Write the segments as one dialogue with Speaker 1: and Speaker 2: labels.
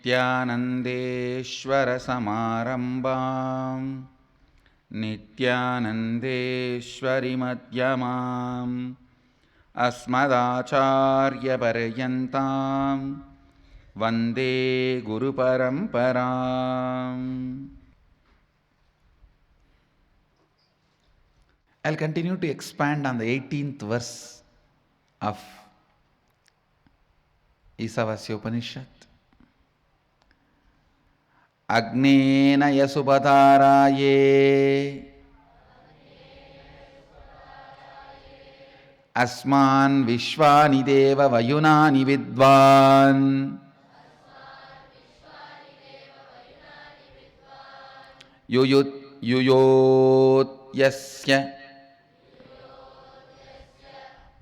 Speaker 1: नित्यानन्देश्वरसमारम्भां नित्यानन्देश्वरिमध्यमाम् अस्मदाचार्यपर्यन्तां वन्दे गुरुपरम्पराम्. I'll continue to expand on the 18th verse of Isavasya Upanishad. Agnena yasupataraye asman vishwani deva vayunani vidvan yuyot yasya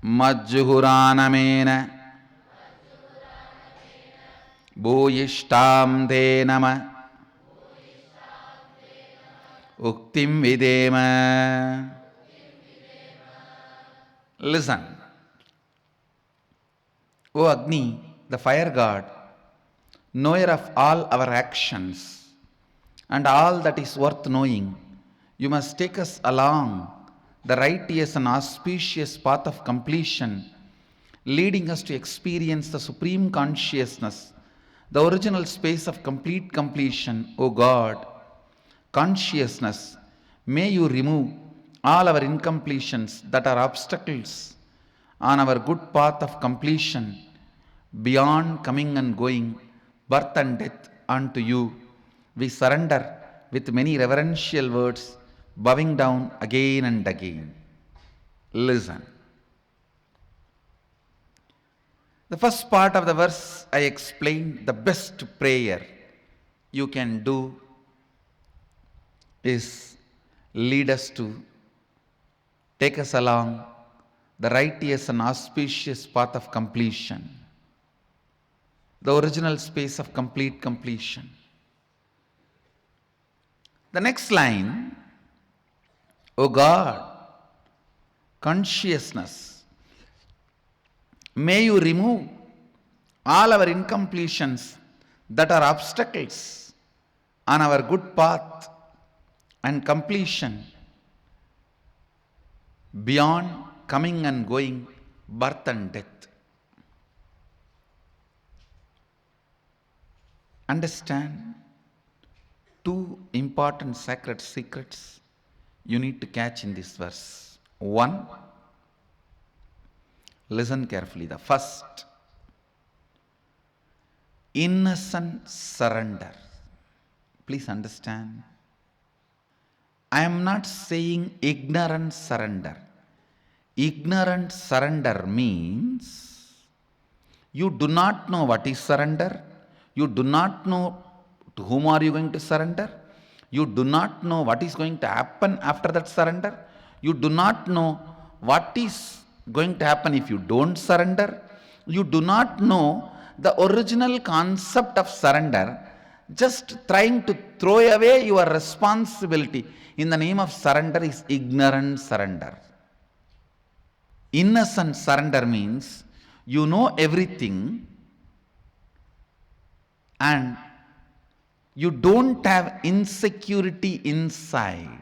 Speaker 1: majjuhuranamena bhuyishtam te nama uktim videma. Listen. O Agni, the fire god, knower of all our actions and all that is worth knowing, you must take us along the righteous and auspicious path of completion, leading us to experience the supreme consciousness, the original space of complete completion. O God, consciousness, may you remove all our incompletions that are obstacles on our good path of completion, beyond coming and going, birth and death unto you. We surrender with many reverential words, bowing down again and again. Listen. The first part of the verse I explained, the best prayer you can do is lead us to, take us along the righteous and auspicious path of completion, the original space of complete completion. The next line, O God, consciousness, may you remove all our incompletions that are obstacles on our good path and completion, beyond coming and going, birth and death. Understand two important sacred secrets you need to catch in this verse. One, listen carefully. The first, innocent surrender. Please understand. I am not saying ignorant surrender. Ignorant surrender means you do not know what is surrender. You do not know to whom are you going to surrender. You do not know what is going to happen after that surrender. You do not know what is going to happen if you don't surrender. You do not know the original concept of surrender. Just trying to throw away your responsibility in the name of surrender is ignorant surrender. Innocent surrender means you know everything and you don't have insecurity inside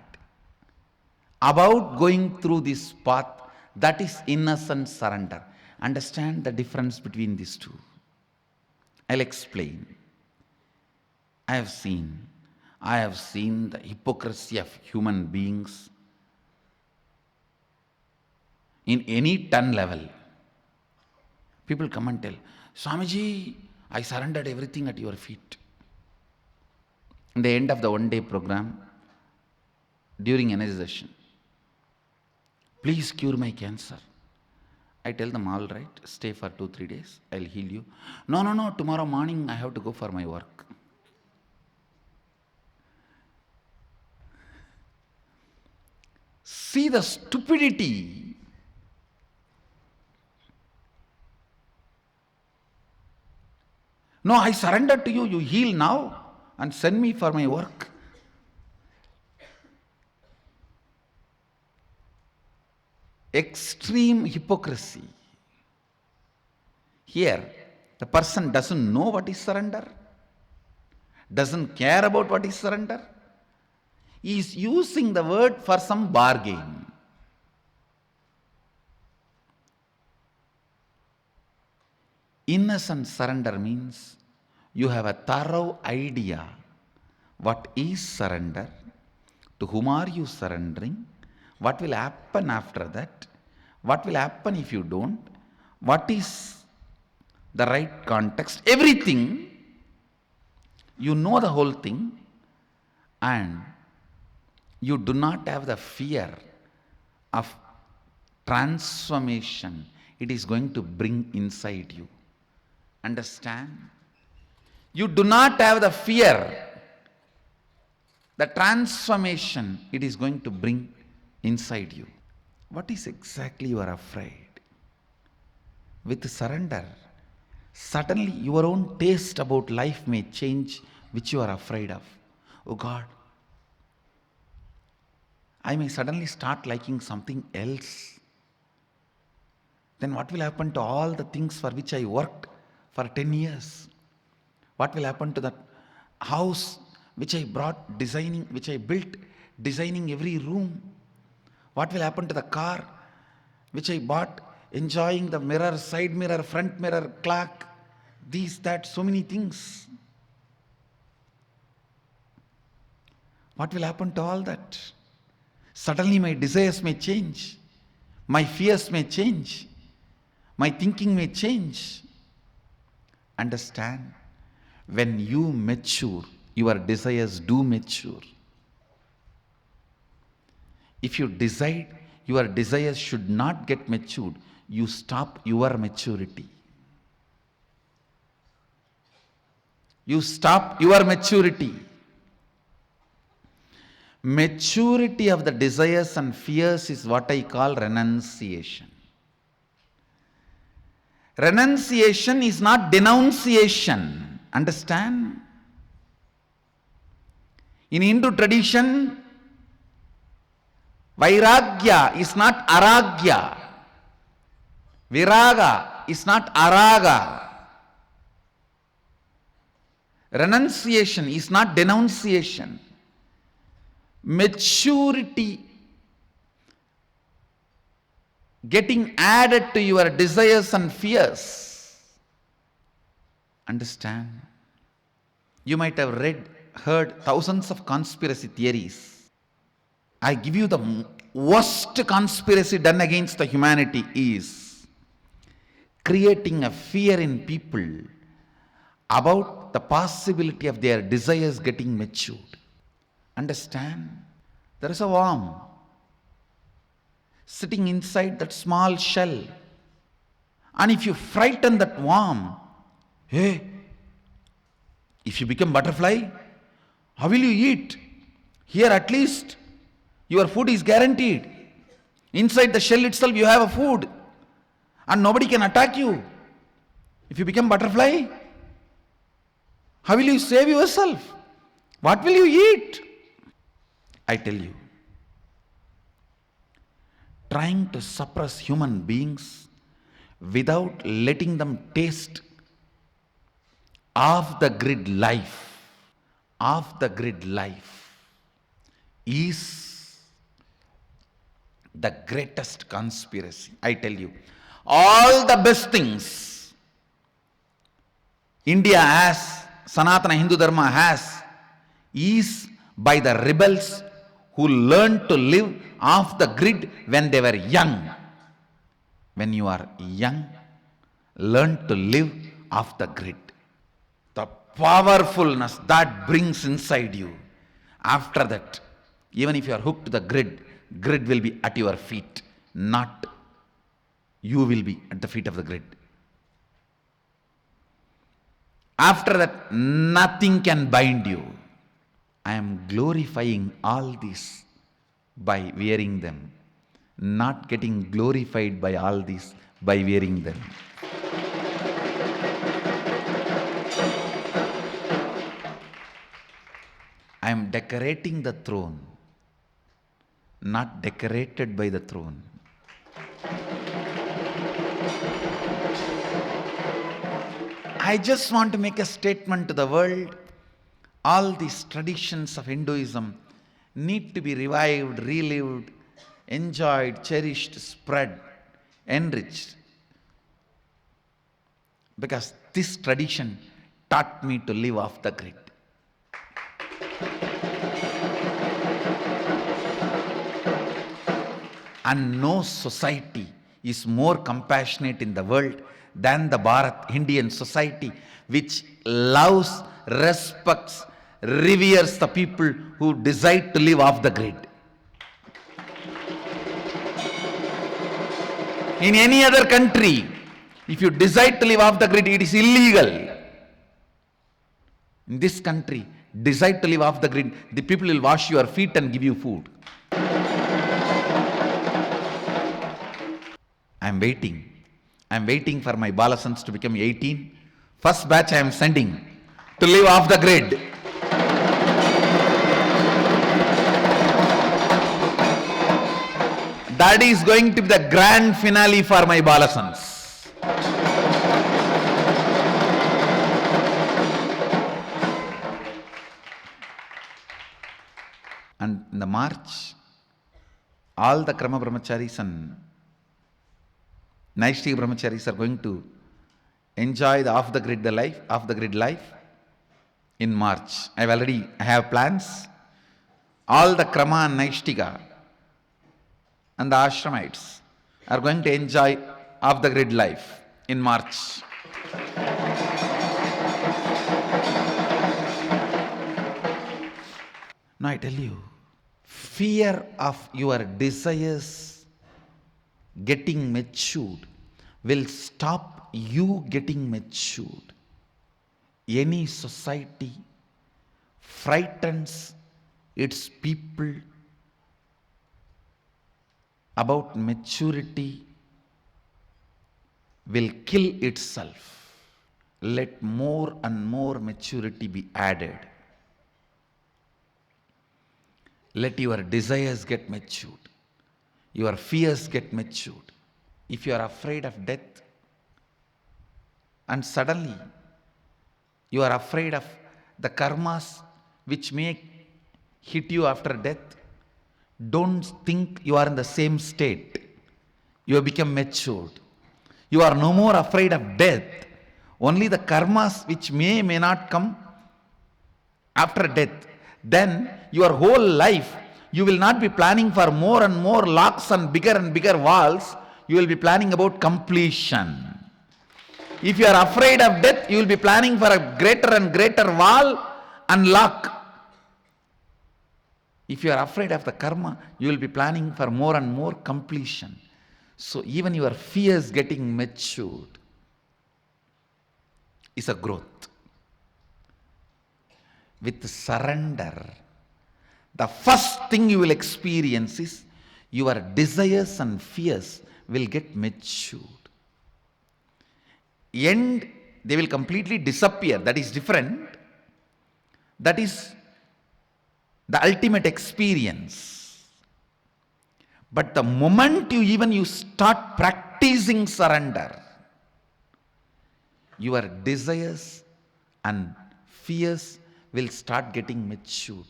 Speaker 1: about going through this path. That is innocent surrender. Understand the difference between these two. I'll explain. I have seen the hypocrisy of human beings in any ton level. People come and tell, Swamiji, I surrendered everything at your feet. In the end of the one-day program, during energy session, please cure my cancer. I tell them, all right, stay for 2-3 days, I'll heal you. No, tomorrow morning I have to go for my work. See the stupidity. No, I surrender to you, you heal now and send me for my work. Extreme hypocrisy. Here, the person doesn't know what is surrender. doesn't care about what is surrender. He is using the word for some bargain. Innocent surrender means you have a thorough idea what is surrender, to whom are you surrendering, what will happen after that, what will happen if you don't, what is the right context, everything. You know the whole thing, and you do not have the fear of transformation it is going to bring inside you. Understand? You do not have the fear, the transformation it is going to bring inside you. What is exactly you are afraid? With surrender, suddenly your own taste about life may change, which you are afraid of. Oh God, I may suddenly start liking something else. Then what will happen to all the things for which I worked for 10 years? What will happen to that house which I brought designing, which I built designing every room? What will happen to the car which I bought enjoying the mirror, side mirror, front mirror, clock, these, that, so many things? What will happen to all that? Suddenly my desires may change, my fears may change, my thinking may change. Understand? When you mature, your desires do mature. If you decide your desires should not get matured, you stop your maturity. You stop your maturity. Maturity of the desires and fears is what I call renunciation. Renunciation is not denunciation. Understand? In Hindu tradition, Vairagya is not aragya. Viraga is not araga. Renunciation is not denunciation. Maturity getting added to your desires and fears. Understand? You might have heard thousands of conspiracy theories. I give you the worst conspiracy done against the humanity is creating a fear in people about the possibility of their desires getting matured. Understand? There is a worm sitting inside that small shell. And if you frighten that worm, hey, if you become butterfly, how will you eat? Here at least your food is guaranteed. Inside the shell itself you have a food and nobody can attack you. If you become butterfly, how will you save yourself? What will you eat? I tell you, trying to suppress human beings without letting them taste off the grid life is the greatest conspiracy. I tell you, all the best things India has, Sanatana Hindu Dharma has, is by the rebels who learned to live off the grid when they were young. When you are young, learn to live off the grid. The powerfulness that brings inside you. After that, even if you are hooked to the grid will be at your feet, not you will be at the feet of the grid. After that, nothing can bind you. I am glorifying all this by wearing them, not getting glorified by all this by wearing them. I am decorating the throne, not decorated by the throne. I just want to make a statement to the world. All these traditions of Hinduism need to be revived, relived, enjoyed, cherished, spread, enriched. Because this tradition taught me to live off the grid. And no society is more compassionate in the world than the Bharat Indian society, which loves, respects, reveres the people who decide to live off the grid. In any other country, if you decide to live off the grid, it is illegal. In this country, decide to live off the grid, the people will wash your feet and give you food. I am waiting for my Balasans to become 18. First batch I am sending to live off the grid. That is going to be the grand finale for my Balasans. And in the March, all the Krama Brahmacharis and Naishtika Brahmacharis are going to enjoy the off-the-grid life in March. I have plans. All the Krama and Naishtika and the Ashramites are going to enjoy off-the-grid life in March. Now I tell you, fear of your desires getting matured will stop you getting matured. Any society frightens its people about maturity will kill itself. Let more and more maturity be added. Let your desires get matured. Your fears get matured. If you are afraid of death and suddenly you are afraid of the karmas which may hit you after death, don't think you are in the same state. You have become matured. You are no more afraid of death. Only the karmas which may not come after death. Then your whole life you will not be planning for more and more locks and bigger walls. You will be planning about completion. If you are afraid of death, you will be planning for a greater and greater wall and lock. If you are afraid of the karma, you will be planning for more and more completion. So even your fears getting matured is a growth. With surrender, the first thing you will experience is your desires and fears will get matured. And they will completely disappear. That is different. That is the ultimate experience. But the moment you start practicing surrender, your desires and fears will start getting matured.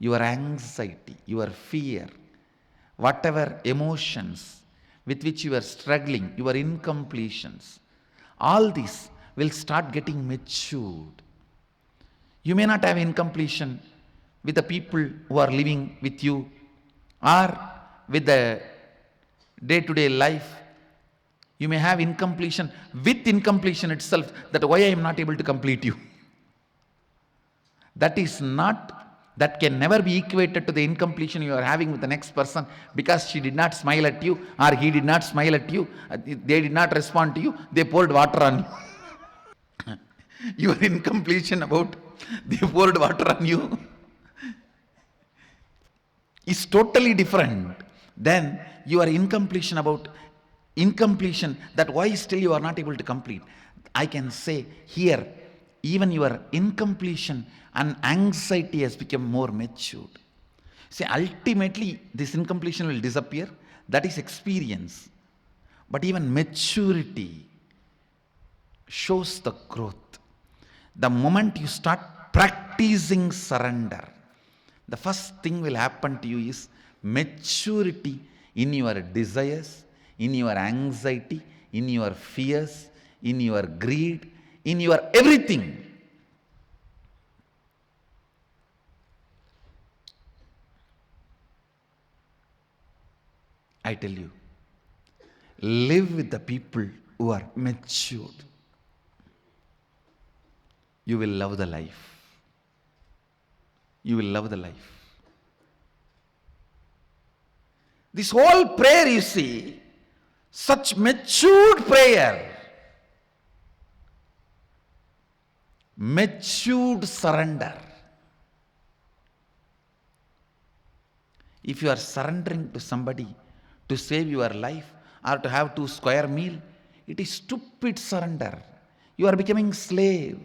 Speaker 1: Your anxiety, your fear, whatever emotions with which you are struggling, your incompletions, all these will start getting matured. You may not have incompletion with the people who are living with you or with the day-to-day life. You may have incompletion with incompletion itself, that why I am not able to complete you. That can never be equated to the incompletion you are having with the next person because she did not smile at you or he did not smile at you, they did not respond to you, they poured water on you. Your incompletion about they poured water on you is totally different than your incompletion that why still you are not able to complete. I can say here, even your incompletion and anxiety has become more matured. See, ultimately this incompletion will disappear. That is experience. But even maturity shows the growth. The moment you start practicing surrender, the first thing will happen to you is maturity in your desires, in your anxiety, in your fears, in your greed, in your everything. I tell you, live with the people who are matured. You will love the life. You will love the life. This whole prayer, you see, such matured prayer, matured surrender. If you are surrendering to somebody to save your life or to have 2 square meal, it is stupid surrender. You are becoming slave.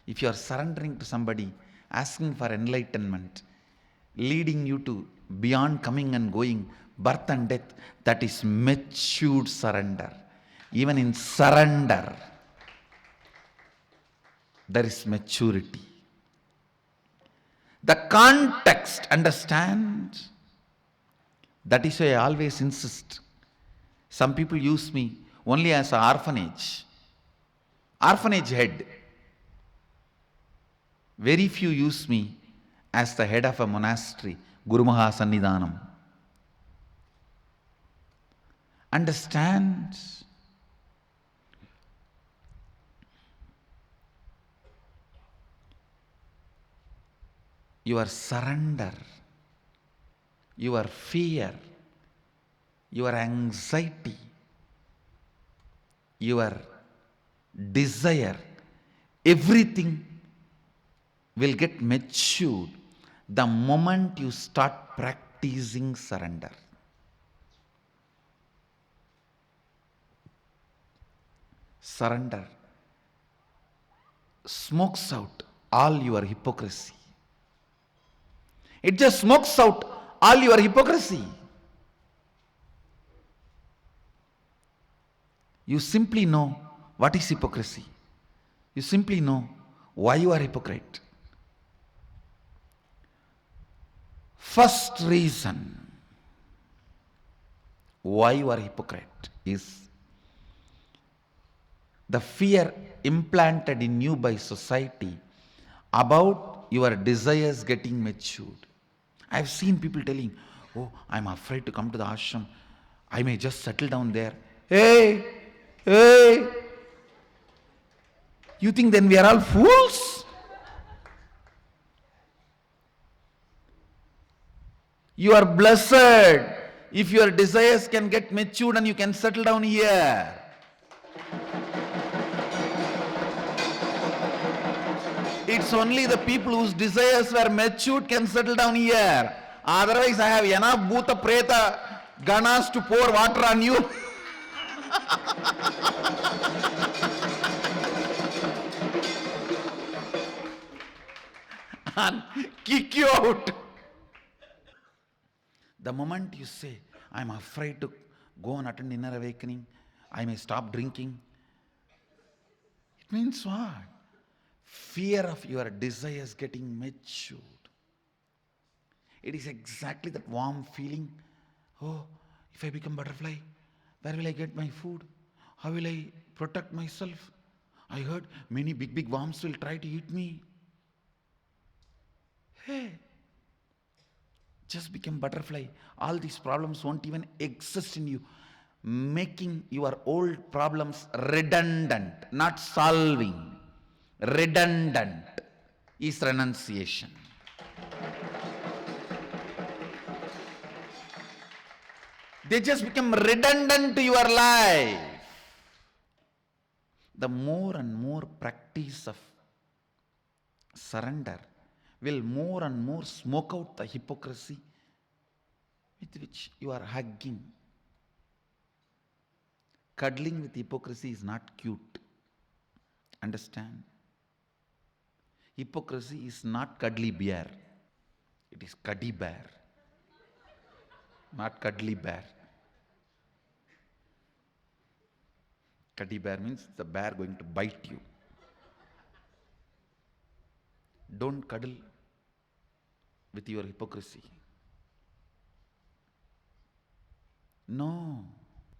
Speaker 1: If you are surrendering to somebody, asking for enlightenment, leading you to beyond coming and going, birth and death, that is matured surrender. Even in surrender, there is maturity. The context, understand? That is why I always insist. Some people use me only as an orphanage head. Very few use me as the head of a monastery, Guru Mahasannidhanam. Understand? Your surrender, your fear, your anxiety, your desire, everything will get matured the moment you start practicing surrender. Surrender smokes out all your hypocrisy. It just smokes out all your hypocrisy. You simply know what is hypocrisy. You simply know why you are hypocrite. First reason why you are hypocrite is the fear implanted in you by society about your desires getting matured. I have seen people telling, oh, I'm afraid to come to the ashram. I may just settle down there. Hey, you think then we are all fools? You are blessed if your desires can get matured and you can settle down here. It's only the people whose desires were matured can settle down here. Otherwise, I have enough bhuta preta ganas to pour water on you. And kick you out. The moment you say, I'm afraid to go and attend inner awakening, I may stop drinking, it means what? Fear of your desires getting matured. It is exactly that warm feeling. Oh, if I become butterfly, where will I get my food? How will I protect myself? I heard many big worms will try to eat me. Hey, just become butterfly. All these problems won't even exist in you. Making your old problems redundant, not solving. Redundant is renunciation. They just become redundant to your life. The more and more practice of surrender will more and more smoke out the hypocrisy with which you are hugging. Cuddling with hypocrisy is not cute. Understand? Hypocrisy is not cuddly bear. It is cuddy bear. Not cuddly bear. Cuddy bear means the bear going to bite you. Don't cuddle with your hypocrisy. No.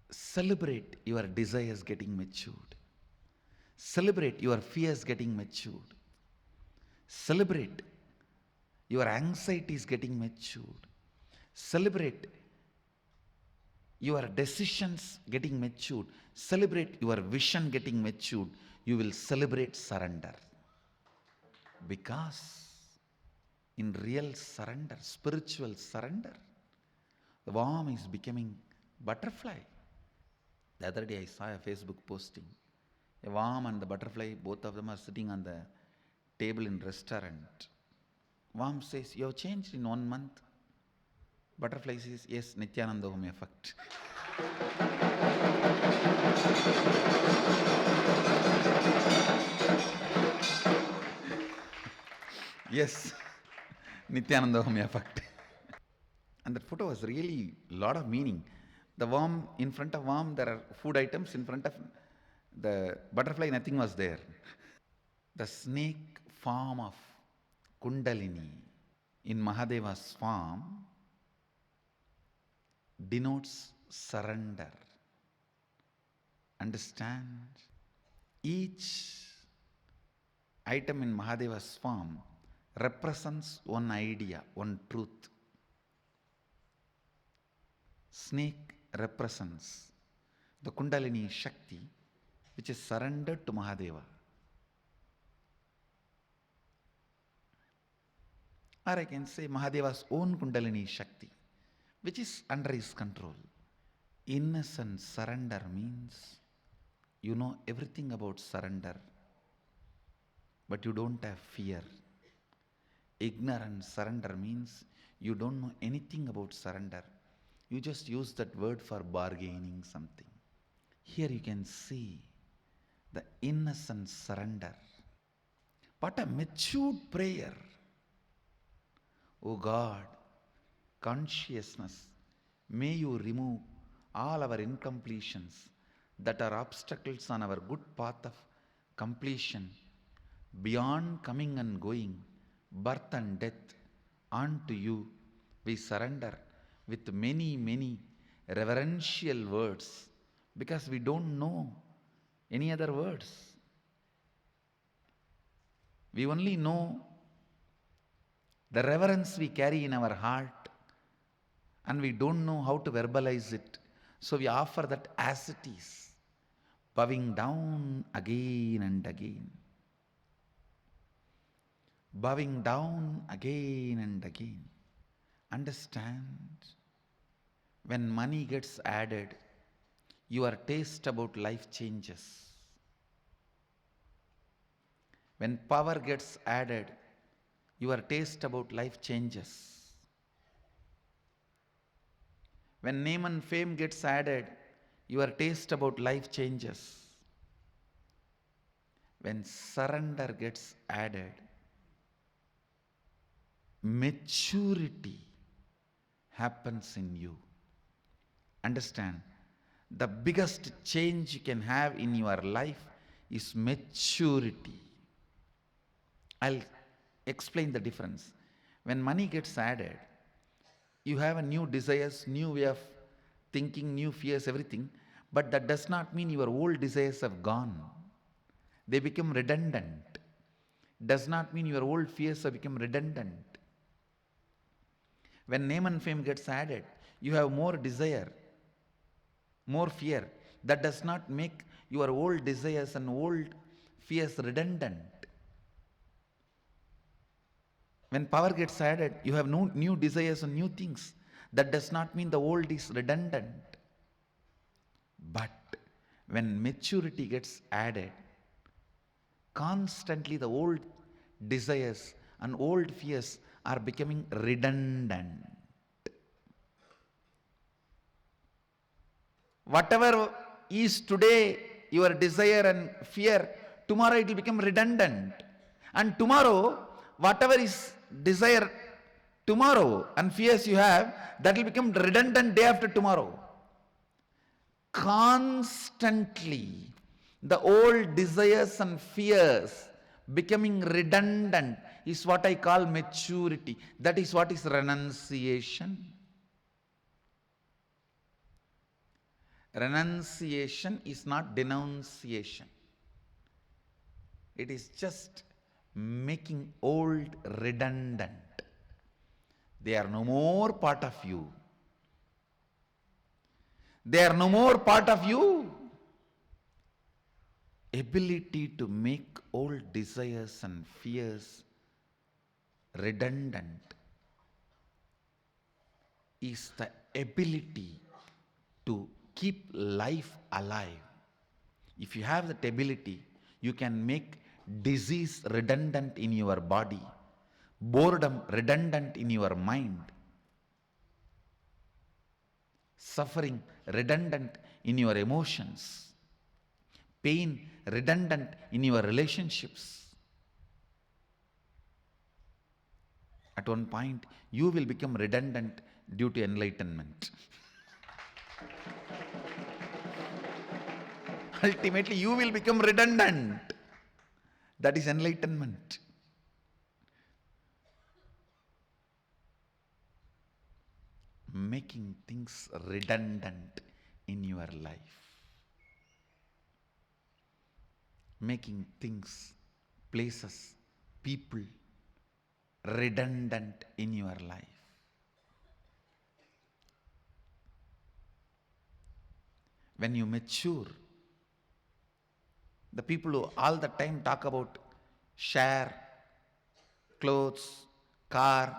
Speaker 1: Celebrate your desires getting matured. Celebrate your fears getting matured. Celebrate your anxieties getting matured. Celebrate your decisions getting matured. Celebrate your vision getting matured. You will celebrate surrender. Because in real surrender, spiritual surrender, the worm is becoming butterfly. The other day I saw a Facebook posting. A worm and the butterfly, both of them are sitting on the table in restaurant. Worm says, "You have changed in 1 month." Butterfly says, "Yes, Nithyananda home effect." Yes, Nithyananda home effect. And that photo was really a lot of meaning. The worm, in front of worm, there are food items. In front of the butterfly, nothing was there. The snake form of Kundalini in Mahadeva's form denotes surrender. Understand? Each item in Mahadeva's form represents one idea, one truth. Snake represents the Kundalini Shakti, which is surrendered to Mahadeva. Or I can say Mahadeva's own Kundalini Shakti, which is under his control. Innocent surrender means you know everything about surrender, but you don't have fear. Ignorant surrender means you don't know anything about surrender. You just use that word for bargaining something. Here you can see the innocent surrender. What a matured prayer. O God, consciousness, may you remove all our incompletions that are obstacles on our good path of completion, beyond coming and going, birth and death. Unto you we surrender with many, many reverential words, because we don't know any other words. We only know the reverence we carry in our heart, and we don't know how to verbalize it. So we offer that as it is, bowing down again and again. Bowing down again and again. Understand? When money gets added, your taste about life changes. When power gets added, your taste about life changes. When name and fame gets added, your taste about life changes. When surrender gets added, maturity happens in you. Understand? The biggest change you can have in your life is maturity. I'll explain the difference. When money gets added, you have a new desires, new way of thinking, new fears, everything. But that does not mean your old desires have gone. They become redundant. Does not mean your old fears have become redundant. When name and fame gets added, you have more desire, more fear. That does not make your old desires and old fears redundant. When power gets added, you have no new desires and new things. That does not mean the old is redundant. But when maturity gets added, constantly the old desires and old fears are becoming redundant. Whatever is today your desire and fear, tomorrow it will become redundant. And tomorrow, whatever is desire tomorrow and fears you have, that will become redundant day after tomorrow. Constantly, the old desires and fears becoming redundant is what I call maturity. That is what is renunciation. Renunciation is not denunciation. It is just making old redundant. They are no more part of you. They are no more part of you. Ability to make old desires and fears redundant is the ability to keep life alive. If you have that ability, you can make disease redundant in your body, boredom redundant in your mind, suffering redundant in your emotions, pain redundant in your relationships. At one point, you will become redundant due to enlightenment. Ultimately, you will become redundant. That is enlightenment. Making things redundant in your life. Making things, places, people redundant in your life. When you mature, the people who all the time talk about share, clothes, car,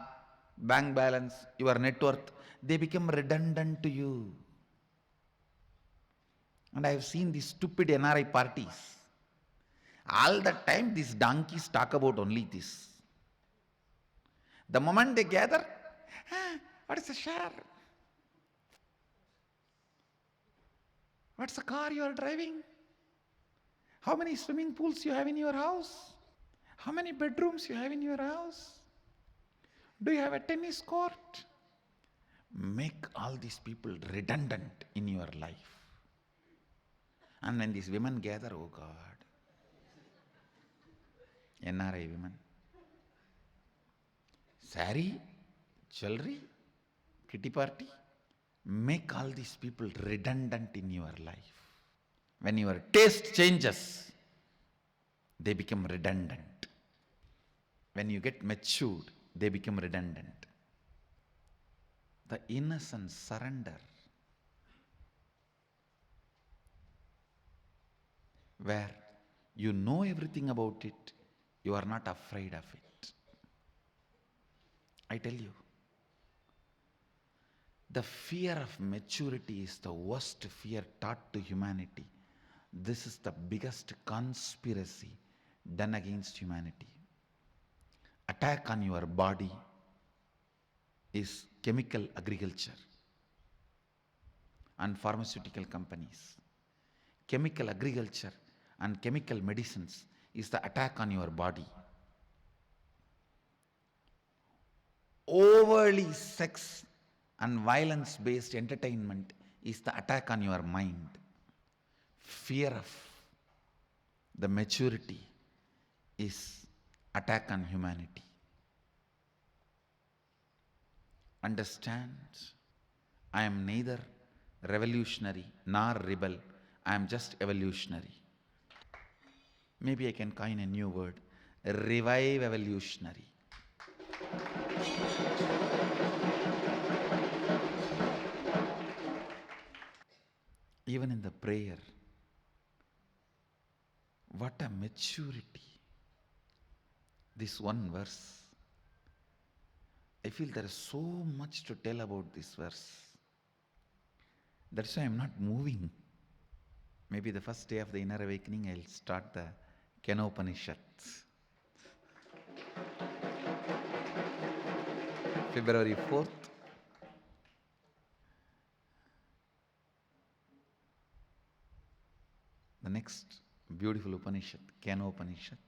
Speaker 1: bank balance, your net worth, they become redundant to you. And I have seen these stupid NRI parties. All the time these donkeys talk about only this. The moment they gather, what is a share? What's the car you are driving? How many swimming pools you have in your house? How many bedrooms you have in your house? Do you have a tennis court? Make all these people redundant in your life. And when these women gather, oh God, NRI women, saree, jewelry, kitty party, make all these people redundant in your life. When your taste changes, they become redundant. When you get matured, they become redundant. The innocent surrender, where you know everything about it, you are not afraid of it. I tell you, the fear of maturity is the worst fear taught to humanity. This is the biggest conspiracy done against humanity. Attack on your body is chemical agriculture and pharmaceutical companies. Chemical agriculture and chemical medicines is the attack on your body. Overly sex and violence based entertainment is the attack on your mind. Fear of the maturity is attack on humanity. Understand, I am neither revolutionary nor rebel. I am just evolutionary. Maybe I can coin a new word, revive evolutionary. Even in the prayer, what a maturity. This one verse, I feel there is so much to tell about this verse. That's why I'm not moving. Maybe the first day of the inner awakening, I'll start the Upanishads. February 4th. The next beautiful Upanishad, Upanishad.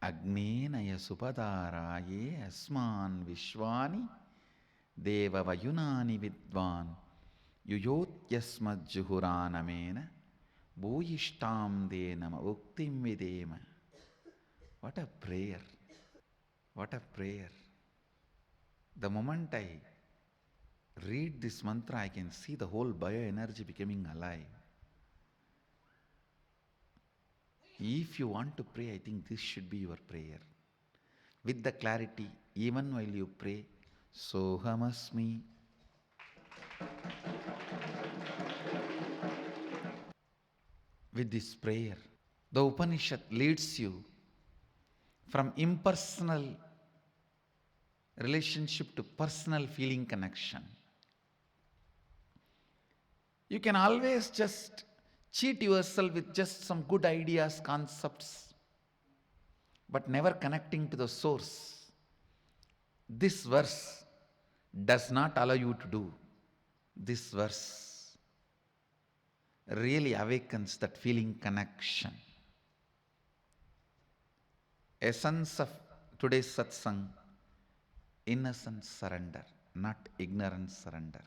Speaker 1: Agnenaya supadaraye asman vishwani deva vayunani vidvan yuyotyasmad juhuranamena bhuyishtam denama uktim videma. What a prayer. What a prayer. The moment I read this mantra, I can see the whole bioenergy becoming alive. If you want to pray, I think this should be your prayer. With the clarity, even while you pray, Sohamasmi. With this prayer, the Upanishad leads you from impersonal relationship to personal feeling connection. You can always just cheat yourself with just some good ideas, concepts, but never connecting to the source. This verse does not allow you to do. This verse really awakens that feeling connection. Essence of today's satsang, innocent surrender, not ignorant surrender.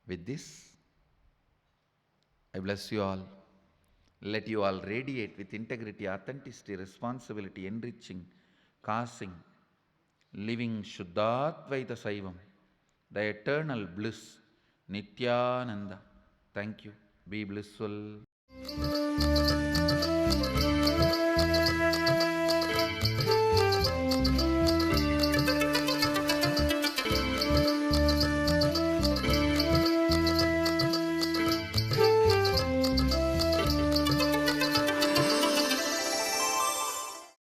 Speaker 1: With this, I bless you all. Let you all radiate with integrity, authenticity, responsibility, enriching, causing, living Shuddhadvaita Saivam, the eternal bliss, Nithyananda. Thank you. Be blissful.